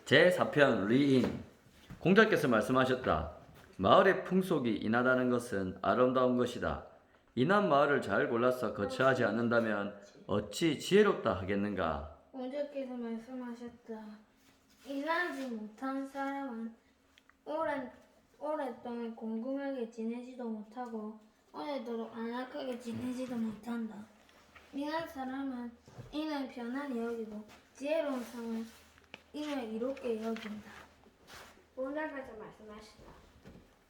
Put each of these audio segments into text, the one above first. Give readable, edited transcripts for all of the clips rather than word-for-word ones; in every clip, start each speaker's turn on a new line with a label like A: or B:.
A: 제4편 리인. 공자께서 말씀하셨다. 마을의 풍속이 인하다는 것은 아름다운 것이다. 인한 마을을 잘 골라서 거처하지 않는다면 어찌 지혜롭다 하겠는가.
B: 공자께서 말씀하셨다. 일하지 못한 사람은 오랫동안 궁금하게 지내지도 못하고 오래도록 안락하게 지내지도 못한다. 일한 사람은 이를 편안히 여기고 지혜로운 사람은 이를 이롭게 여긴다.
C: 공자께서 말씀하시다.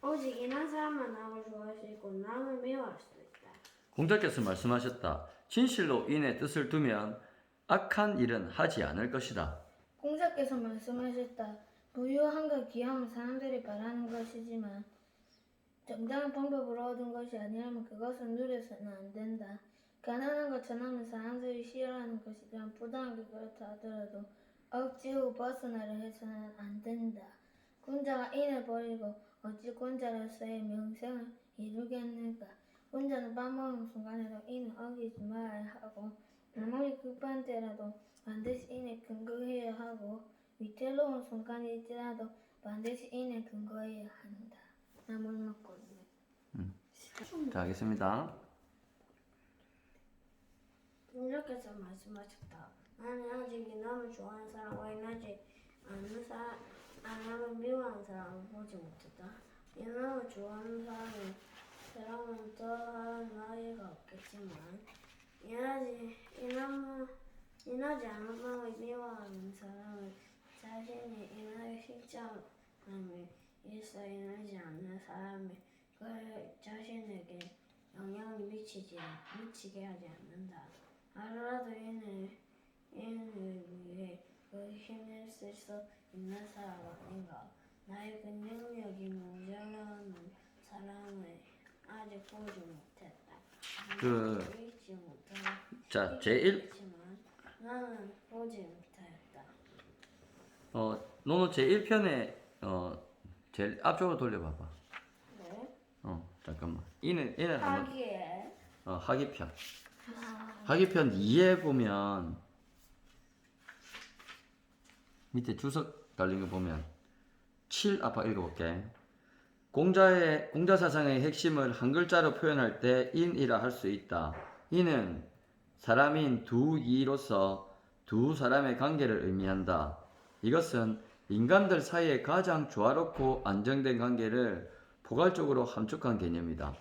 C: 오직 인한 사람만 남을 좋아할 수 있고 남을 미워할 수도 있다.
A: 공자께서 말씀하셨다. 진실로 인의 뜻을 두면 악한 일은 하지 않을 것이다.
B: 공자께서 말씀하셨다. 부유함과 귀함은 사람들이 바라는 것이지만 정당한 방법으로 얻은 것이 아니라면 그것을 누려서는 안 된다. 가난함과 천함은 사람들이 싫어하는 것이지만 부당하게 그렇다 하더라도 억지로 벗어나려 해서는 안 된다. 군자가 인을 버리고 어찌 군자로서의 명성을 이루겠는가. 군자는 밥 먹는 순간에도 인을 어기지 말아야 하고 아무리 급한 때라도 반드시 인에 근거해야 하고 위태로운 순간일지라도 반드시 인에 근거해야 한다. 나 물 먹고 있네.
A: 자, 알겠습니다.
C: 공자께서 말씀하셨다. 나는 아직 인함을 좋아하는 사람과 인하지 않는 사람을 미워하는 사람을 보지 못했다. 인함을 좋아하는 사람은 더한 나이가 없겠지만 인하지 않은 사람을 미워하는 사람은 자신이 인하기 쉽지 않음에 일서 인하지 않는 사람이 그 자신에게 영향을 미치게 하지 않는다. 하루라도 인을 위해 그 힘을 쓸 수 있는 사람 아닌가. 나의 그 능력이 모자라는 사람을 아직 보지 못했다. 읽지
A: 자, 제1
C: 못했지만 나는 보지 못하였다.
A: 너는 제1편에 제일 앞쪽으로 돌려봐봐.
C: 네.
A: 잠깐만. 인을 한번
C: 하기에
A: 하기편. 하기편 2에 보면 밑에 주석 달린 거 보면 7 아빠 읽어볼게. 공자 사상의 핵심을 한 글자로 표현할 때 인이라 할 수 있다. 인은 사람인 두 이로서 두 사람의 관계를 의미한다. 이것은 인간들 사이에 가장 조화롭고 안정된 관계를 포괄적으로 함축한 개념이다.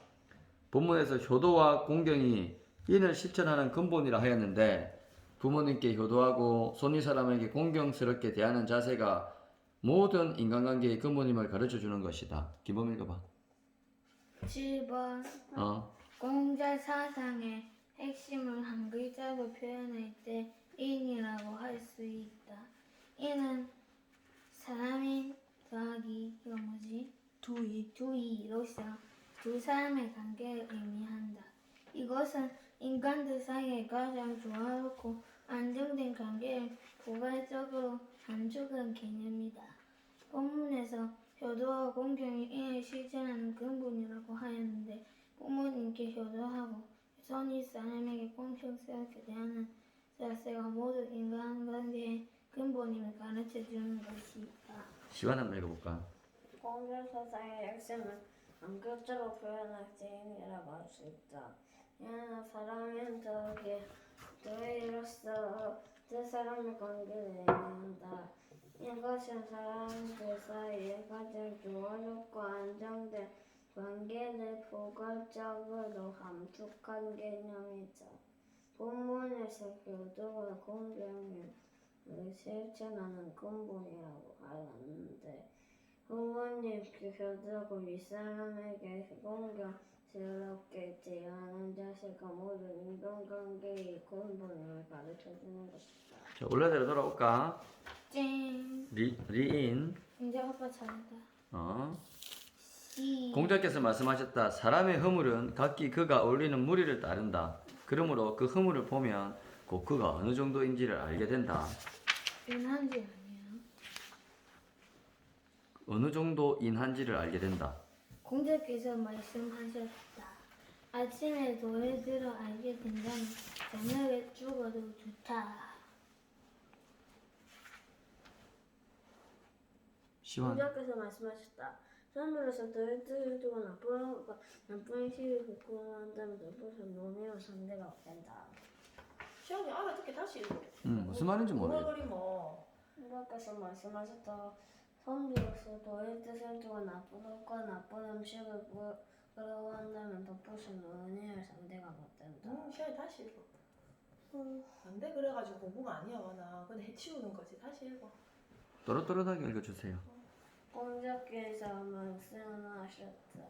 A: 본문에서 효도와 공경이 인을 실천하는 근본이라 하였는데 부모님께 효도하고 손위 사람에게 공경스럽게 대하는 자세가 모든 인간관계의 근본임을 가르쳐주는 것이다. 기범 읽어봐.
B: 7번 공자 사상의 핵심을 한 글자로 표현할 때 인이라고 할 수 있다. 인은 사람인 더하기 이거 뭐지? 두이로서 두 사람의 관계를 의미한다. 이것은 인간들 사이에 가장 조화롭고 안정된 관계를 포괄적으로 함축한 개념이다. 본문에서 효도와 공경이 인을 실천하는 근본이라고 하였는데 부모님께 효도하고 손위 사람에게 공경스럽게 대하는 자세가 모두 인간관계의 근본임을 가르쳐주는 것이다.
A: 시간 한번 읽어볼까?
C: 공자 사상의 핵심은 한 글자로 표현할 때 인이라고 할 수 있다. 이는 사람인 더이로서 두 사람의 관계를 의미한다. 이것은 사람들 사이에 가장 조화롭고 안정된 관계를 포괄적으로 함축한 개념이다. 본문에서 효도와 공경을 실천하는 근본이라고 하였는데 부모님께 효도하고 윗사람에게 공경스럽게 대하는 자세가 모든 인간관계의 근본을 가르쳐주는 것이다.
A: 자, 원래대로 돌아올까?
B: 찡.
A: 리인.
B: 이제 아빠 잘한다.
A: 공자께서 말씀하셨다. 사람의 허물은 각기 그가 어울리는 무리를 따른다. 그러므로 그 허물을 보면 곧 그가 어느 정도인지를 알게 된다.
B: 인한지 아니야.
A: 어느 정도 인한지를 알게 된다.
B: 공자께서 말씀하셨다. 아침에 노래 들어 알게 된다면 저녁에 죽어도 좋다.
A: 시원.
C: 공자께서 말씀하셨다. 선비로서 너의 뜻을 두고 나쁜 시를 부끄러워한다면 너로서 논의와 상대가 없단다.
D: 시원이 알아듣게 다시 읽어.
A: 무슨 말인지 모르겠어.
D: 오글거리 뭐.
C: 공자께서 말씀하셨다. 선비로서 너의 뜻을 두고 나쁜 옷과 나쁜 음식을 부끄러워한다면 너로서 논의할 상대가 못 된다.
D: 시원이 다시 읽어. 안 돼 그래가지고 공부가 아니야 나. 근데 해치우는 거지. 다시 읽어.
A: 또렷또렷하게 읽어주세요.
C: 공자께서 말씀하셨다.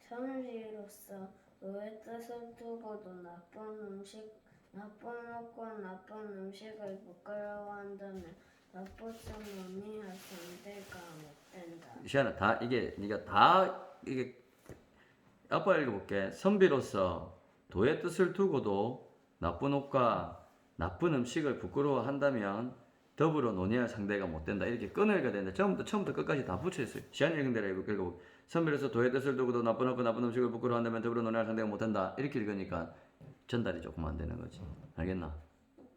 C: 선비로서 너의 뜻을 두고도 나쁜 옷과 나쁜 음식을 부끄러워한다면 나쁘지 논의할 상대가 못 된다.
A: 시안아, 다 이게 네가 다 이게 아빠 읽어볼게. 선비로서 도의 뜻을 두고도 나쁜 옷과 나쁜 음식을 부끄러워한다면 더불어 논의할 상대가 못 된다. 이렇게 끊어야 되는데 처음부터 끝까지 다 붙여 있어요. 시안이 읽은 대로 읽어볼게. 선비로서 도의 뜻을 두고도 나쁜 옷과 나쁜 음식을 부끄러워한다면 더불어 논의할 상대가 못 된다. 이렇게 읽으니까 전달이 조금 안 되는 거지. 알겠나?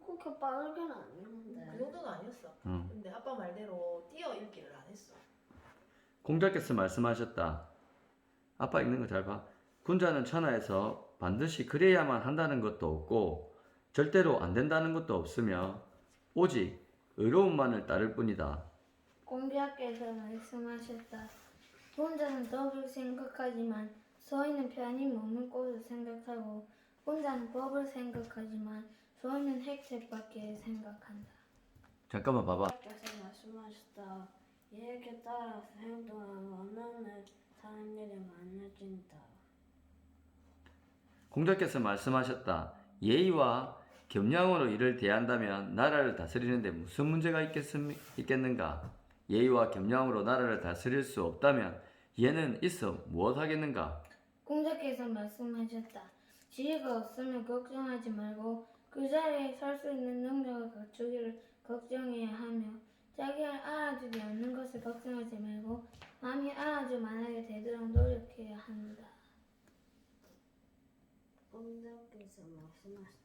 C: 그렇게 빠르게는 안
D: 그
C: 읽는데.
D: 정도는 아니었어.
A: 응.
D: 근데 아빠 말대로 띄어 읽기를 안 했어.
A: 공자께서 말씀하셨다. 아빠 읽는 거 잘 봐. 군자는 천하에서 반드시 그래야만 한다는 것도 없고 절대로 안 된다는 것도 없으며 오직 의로움만을 따를 뿐이다.
B: 공자께서 말씀하셨다. 혼자는 덕을 생각하지만 서인은 편히 머물 곳을 생각하고 혼자는 법을 생각하지만 서인은 획책밖에 생각한다.
A: 잠깐만 봐봐.
C: 공자께서 말씀하셨다. 이에게 따라서 행동하는 원하는 사람들이 많아진다.
A: 공자께서 말씀하셨다. 예의와 겸양으로 이를 대한다면 나라를 다스리는데 무슨 문제가 있겠는가? 예의와 겸양으로 나라를 다스릴 수 없다면 얘는 있어 무엇하겠는가?
B: 공자께서 말씀하셨다. 지혜가 없으면 걱정하지 말고 그 자리에 설 수 있는 능력을 갖추기를 걱정해야 하며 자기를 알아주지 않는 것을 걱정하지 말고 남이 알아줄 만하게 되도록 노력해야 한다.
C: 공자께서 말씀하셨다.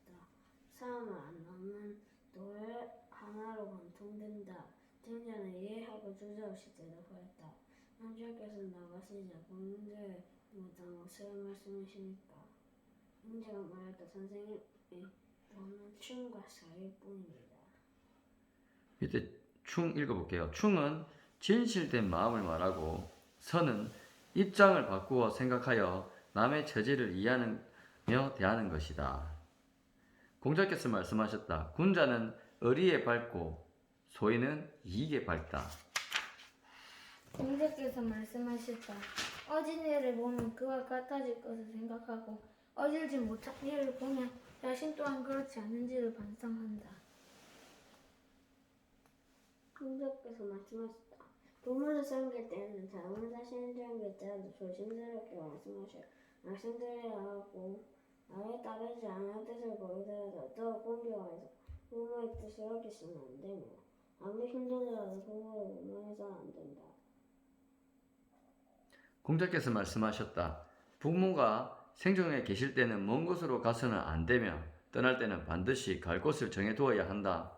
C: 사람을 안 넘는 노를 하나로 공통된다. 등자는 이해하고 주저없이 대답하였다. 공자께서 나가시자 공자의 무당 무슨 말씀이십니까? 공자가 말했다. 선생님의 저는 춤과 사일 뿐입니다.
A: 밑에 충 읽어볼게요. 충은 진실된 마음을 말하고 선은 입장을 바꾸어 생각하여 남의 처지를 이해하며 대하는 것이다. 공자께서 말씀하셨다. 군자는 의리에 밝고 소인은 이익에 밝다.
B: 공자께서 말씀하셨다. 어진 일을 보면 그와 같아질 것을 생각하고 어질지 못한 일을 보면 자신 또한 그렇지 않은지를 반성한다.
C: 공자께서 말씀하셨다. 부모를 섬길 때는 자문 자신을 섬길 때라도 조심스럽게 말씀드려야 하고 나에 따르지 않을 뜻을 보이더라도 더욱 공경해서 부모의 뜻을 어기시면 안 되며 아무리 힘들더라도 부모를 원망해서는 안 된다.
A: 공자께서 말씀하셨다. 부모가 생존에 계실 때는 먼 곳으로 가서는 안 되며 떠날 때는 반드시 갈 곳을 정해두어야 한다.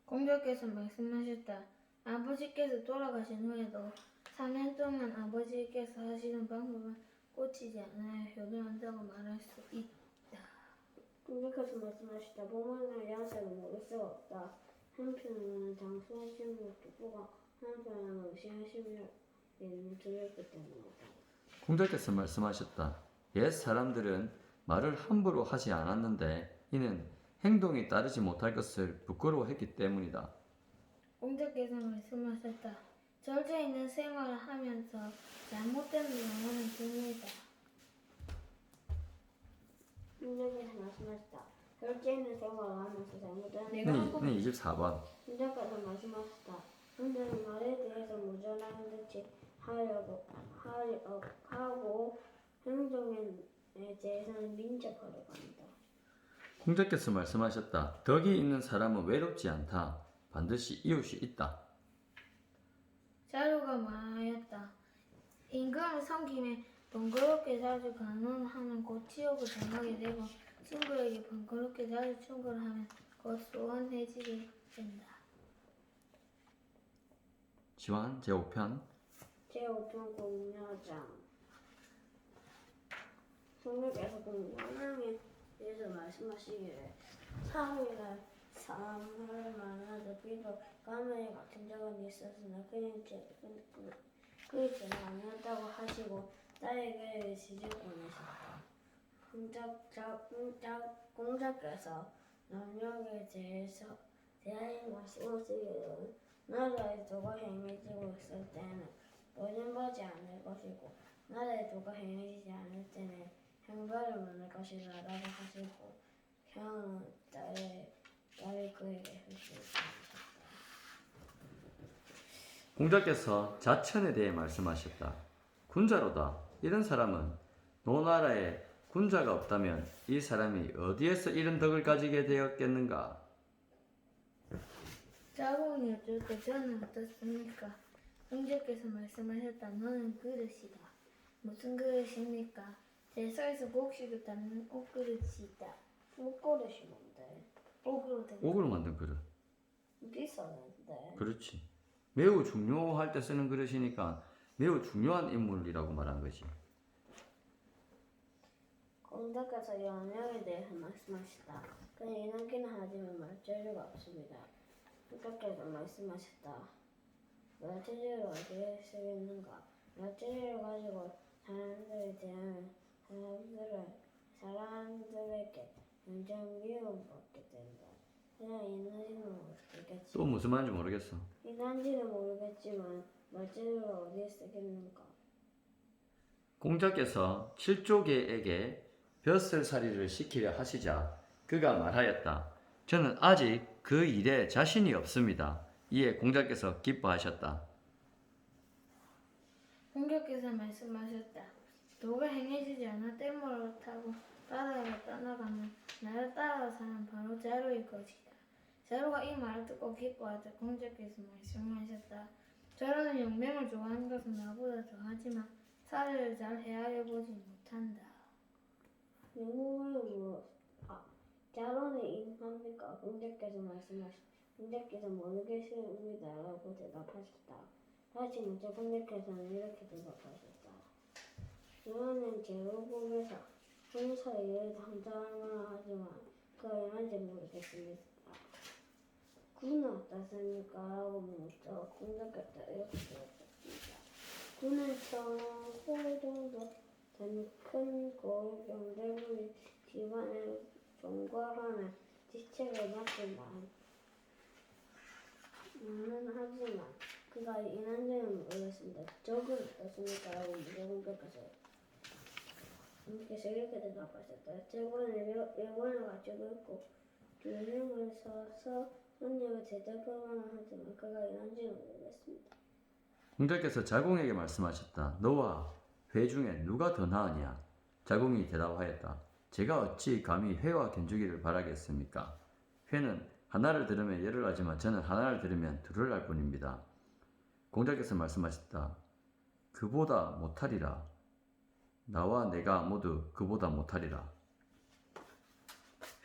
B: 공자께서 말씀하셨다. 아버지께서 돌아가신 후에도 3년 동안 아버지께서 하시는 방법은 꽂히지 않아야 효도한다고 말할 수 있다.
C: 공자께서 말씀하셨다. 부모는 양색을 모를 수가 없다. 한편으로는 장수하심으로 기쁘고 한편으로는 의시하심으로 두렵기 때문이다.
A: 공자께서 말씀하셨다. 옛 사람들은 말을 함부로 하지 않았는데 이는 행동이 따르지 못할 것을 부끄러워했기 때문이다.
B: 공자께서 말씀하셨다. 절제 있는 생활을 하면서 잘못된 영혼은 듭니다.
C: 공자께서 말씀하셨다. 절제 있는 생활을 하면서 잘못된
B: 내가
A: 네, 24번.
C: 공자께서 말씀하셨다. 공자는 말에 대해서 무전하는 듯이 하고 행동에 대해서는 민첩하려고 한다.
A: 공자께서 말씀하셨다. 덕이 있는 사람은 외롭지 않다. 반드시 이웃이 있다.
B: 자료가 말하였다. 임금을 섬김에 번거롭게 자주 간언하면 곧 치욕을 당하게 되고 친구에게 번거롭게 자주 충고를 하면 곧 소원해지게 된다.
A: 시황 제5편
C: 제5편 공야장. 성령께서 공야장에 대해서 말씀하시기를 사무엘의 사람을 만나서 비록 가문에 같은 적은 있었으나 그의 죄는 아니었다고 하시고 딸에게 지적 보내셨다. 공자께서 남녀에 대하여 말씀하시기를 나라에 도가 행해지고 있을 때는 보지 않을 것이고 나라에 도가 행해지지 않을 때는 형벌을 받을 것이라 라고 하시고 형은 딸이 그에게 흡수하셨다.
A: 공자께서 자천에 대해 말씀하셨다. 군자로다. 이런 사람은 노나라에 군자가 없다면 이 사람이 어디에서 이런 덕을 가지게 되었겠는가?
B: 자공이 어쩔 때 저는 어떻습니까? 공자께서 말씀하셨다. 너는 그릇이다. 무슨 그릇입니까? 제사에서 곡식을 담는 옷그릇이다.
C: 옷그릇이 뭔데?
B: 옥으로 된
A: 옥으로 만든 그릇.
C: 비싸는데.
A: 그렇지. 매우 중요할 때 쓰는 그릇이니까 매우 중요한 인물이라고 말한 거지.
C: 공자께서 연령에 대해서 말씀하시다. 그는 이나기는 하지만 말재주가 없습니다. 공자께서 말씀하셨다. 말재주를 어디에 쓰겠는가? 말재주를 가지고 사람들에 대한 사람들에게 굉장히 미움받게 된다. 그냥 이난지는 모르겠지.
A: 또 무슨 말인지 모르겠어.
C: 이난지는 모르겠지만 말재주를 어디에 쓰겠는가?
A: 공자께서 칠조계에게 벼슬살이를 시키려 하시자 그가 말하였다. 저는 아직 그 일에 자신이 없습니다. 이에 공자께서 기뻐하셨다.
B: 공자께서 말씀하셨다. 도가 행해지지 않아 떼모를 타고 바다로 떠나가면 나를 따라가는 바로 자루일 것이다. 자루가 이 말을 듣고 기뻐하자 공자께서 말씀하셨다. 자루는 용맹을 좋아하는 것은 나보다 더하지만 사례를 잘 헤아려 보지 못한다.
C: 자론은 인합니까? 공자께서 모르겠습니다라고 대답하셨다. 다시 문자 공자께서는 이렇게 대답하셨다. 자론은 제후국에서 홍사 일을 당장을 하지만 그가 일한지 모르겠습니다. 군은 어떻습니까? 라고 묻자 공자께서 이렇게 대답했습니다. 군은 청호 정도 되는 큰 고위 병대군이 집안을 종과하는 지책을 맡긴다. 하지만 그가 일한지는 모르겠습니다. 적은 어떻습니까? 라고 묻자 공자께서 이렇게 대답하셨다. 적은 예원을 가지고 있고 주행을 서서 손님을 대접하거나 하지만 그가 일한지는 모르겠습니다.
A: 공자께서 자공에게 말씀하셨다. 너와 회 중에 누가 더 나으냐? 자공이 대답하였다. 제가 어찌 감히 회와 견주기를 바라겠습니까? 회는 하나를 들으면 열을 하지만 저는 하나를 들으면 둘을 할 뿐입니다. 공자께서 말씀하셨다. 그보다 못하리라. 나와 내가 모두 그보다 못하리라.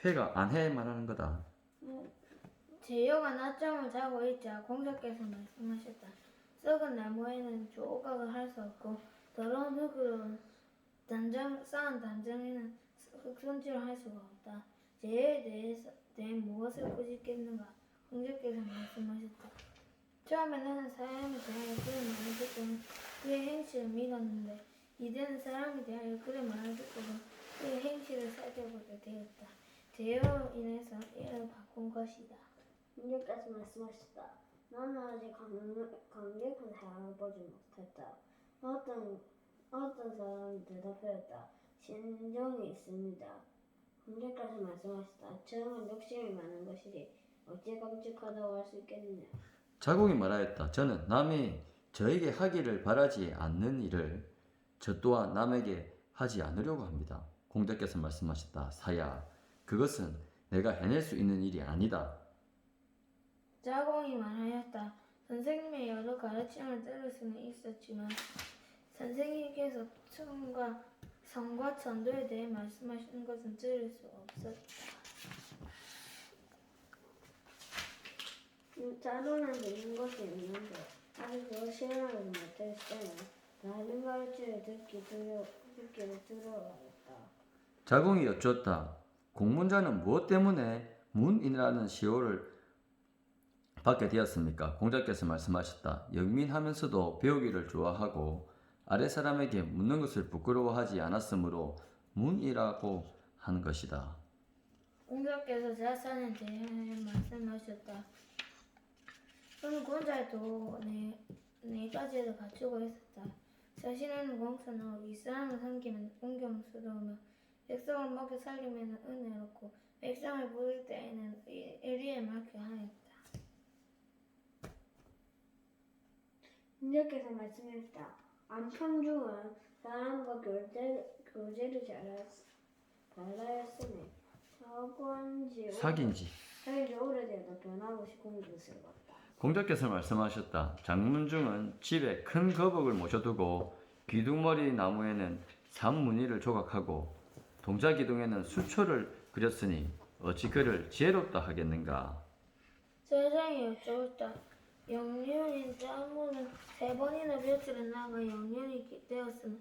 A: 회가 안해 말하는 거다.
B: 제여가 낮잠을 자고 있자 공자께서 말씀하셨다. 썩은 나무에는 조각을 할 수 없고 더러운 흙으로 쌓은 단정에는 흙손질을 할 수가 없다. 제에 대해 무엇을 꾸짖겠는가? 공자께서 말씀하셨다. 처음에 나는 사람에 대하여 그의 말을 듣고는 그의 행실을 믿었는데 이제는 사람에 대하여 그의 말을 듣고는 그의 행실을 살펴보게 되었다. 제여로 인해서 이를 바꾼 것이다.
C: 공자께서 말씀하셨다. 나는 아직 강력한 사람을 보지 못했다. 어떤 사람이 대답하였다. 신정이 있습니다. 공자께서 말씀하셨다. 저는 욕심이 많은 것이지 어찌 깜찍하다고 할 수 있겠느냐.
A: 자공이 말하였다. 저는 남이 저에게 하기를 바라지 않는 일을 저 또한 남에게 하지 않으려고 합니다. 공자께서 말씀하셨다. 사야, 그것은 내가 해낼 수 있는 일이 아니다.
B: 자공이 말하였다. 선생님의 여러 가르침을 들을 수는 있었지만 선생님께서 성과 천도에 대해 말씀하시는 것은 들을 수 없었다.
C: 자료는 듣는 것이 있는데 아직 그걸 실현하지 못했을 때는 다른 가르침을 듣기를 두려워하겠다.
A: 자공이 여쭈었다. 공문자는 무엇 때문에 문이라는 시호를 받게 되었습니까? 공자께서 말씀하셨다. 영민하면서도 배우기를 좋아하고 아랫사람에게 묻는 것을 부끄러워하지 않았으므로 문이라고 하는 것이다.
B: 공자께서 자산에 대해 말씀하셨다. 그는 공자도 네 가지를 갖추고 있었다. 자신에는 공손하고 윗사람을 섬기면 공경스러우며 백성을 먹여 살리면 은혜롭고 백성을 부릴 때에는 의리에 맡겨 하였다.
C: 공자께서 말씀하셨다. 안평중은 사람과 교제를 잘하였으니
A: 사귄지.
C: 오래되어도 변함없이 공부스러웠다.
A: 공자께서 말씀하셨다. 장문중은 집에 큰 거북을 모셔두고 귀둥머리 나무에는 산무늬를 조각하고 동자기둥에는 수초를 그렸으니 어찌 그를 지혜롭다 하겠는가.
B: 세상에 여쭈었다. 영년인 짜무는 3번이나 벼슬에 나가 영년이 되었으나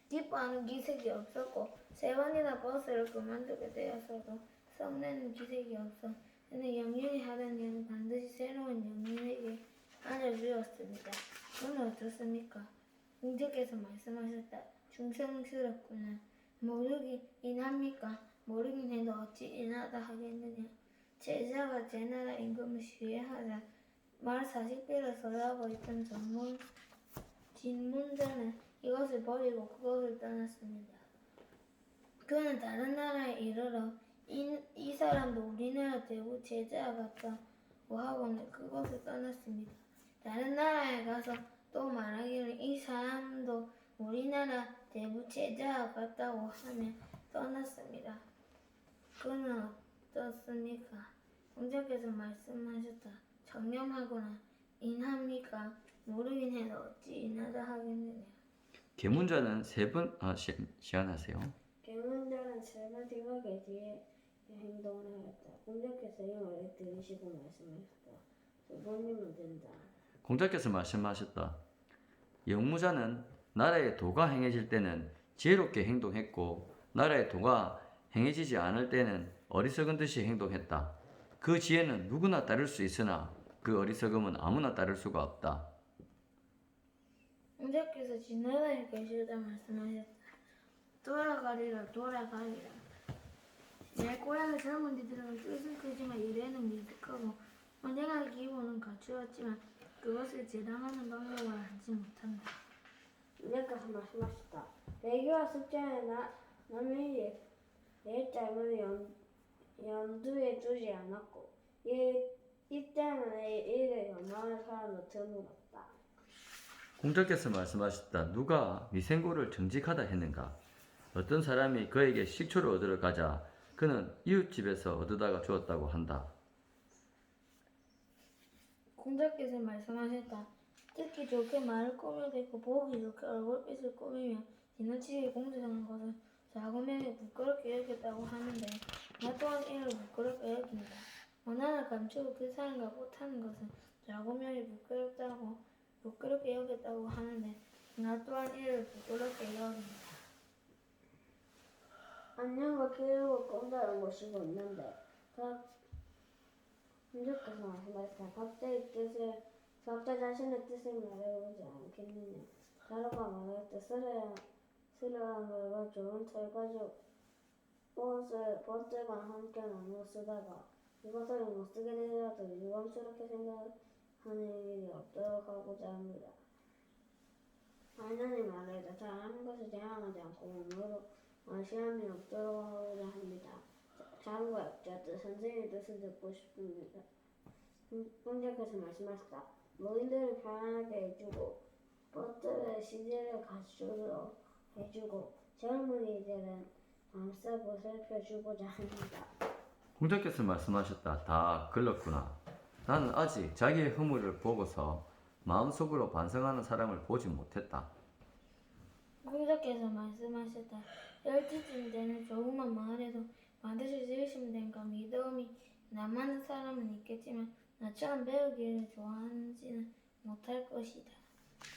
B: 기뻐하는 기색이 없었고 3번이나 버스를 그만두게 되었어도 성내는 기색이 없어. 그는 영년이 하던 일은 반드시 새로운 영년에게 알려주었습니다. 그는 어떻습니까? 공자께서 말씀하셨다. 중성스럽구나. 모르기 인합니까? 모르긴 해도 어찌 인하다 하겠느냐. 제자가 제 나라 임금을 시해하자 말 40개를 서하고 있던 진문자는 이것을 버리고 그것을 떠났습니다. 그는 다른 나라에 이르러 이 사람도 우리나라 대부 제자 같다고 하고는 그것을 떠났습니다. 다른 나라에 가서 또 말하기를 이 사람도 우리나라 대부 제자 같다고 하며 떠났습니다. 그는 어떻습니까? 공자께서 말씀하셨다. 청렴하거나 인합니까? 모르긴 해도 어찌 인하다 하겠느냐.
A: 계문자는 시안하세요.
C: 계문자는 3번 생각에 뒤에 행동을 하였다. 공자께서 이 말을 들으시고 말씀하셨다. 2번이면 된다.
A: 공자께서 말씀하셨다. 영무자는 나라의 도가 행해질 때는 지혜롭게 행동했고 나라의 도가 행해지지 않을 때는 어리석은 듯이 행동했다. 그 지혜는 누구나 따를 수 있으나 그 어리석음은 아무나 따를 수가 없다.
B: 공자께서 진나라에 계실 때 말씀하셨다. 돌아가리라 돌아가리라. 내 고향의 젊은이들은 뜻은 크지만 일에는 미숙하고 언행할 기본은 갖추었지만 그것을 재단하는 방법을 알지 못한다.
C: 공자께서 말씀하셨다. 대교와 숙제에 남의 일장을 염두에 두지 않았고 이 때문에 이를 연마하는 사람도 드물었다.
A: 공자께서 말씀하셨다. 누가 미생고를 정직하다 했는가? 어떤 사람이 그에게 식초를 얻으러 가자 그는 이웃집에서 얻어다가 주었다고 한다.
B: 공자께서 말씀하셨다. 듣기 좋게 말을 꾸며대고 보기 좋게 얼굴빛을 꾸미며 지나치게 공주하는 것을 자고명이 부끄럽게 여겼다고 하는데 나 또한 이를 부끄럽게 여긴다. 원한을 감추고 그 사람과 못하는 것은 자고명이 부끄럽게 여겼다고 하는데 나 또한 이를 부끄럽게 여긴다.
C: 안녕과 기르고 공자를 모시고 있는데 공자께서 말씀하셨다. 각자 자신의 뜻을 말해보지 않겠느냐. 자루가 말할 때 쓰려한 물과 좋은 철 가죽 버스와 함께 나누어 쓰다가 이것을 못 쓰게 되더라도 유감스럽게 생각하는 일이 없도록 하고자 합니다. 알려니 말하자 잘하는 것을 자랑하지 않고 몸으로 시험이 없도록 하고자 합니다. 자루가 역자뜻 선생님의 뜻을 듣고 싶습니다. 공자께서 말씀하셨다. 노인들을 편안하게 해주고 버스의 시제를 갖추도록 해주고 젊은이들은 밤새 보살펴주고자 합니다.
A: 공자께서 말씀하셨다. 다 글렀구나. 나는 아직 자기의 허물을 보고서 마음속으로 반성하는 사람을 보지 못했다.
B: 공자께서 말씀하셨다. 열지쯤 되는 조그만 마을에도 반드시 질심됨과 믿음이 남하는 사람은 있겠지만 나처럼 배우기를 좋아하지는 못한 못할 것이다.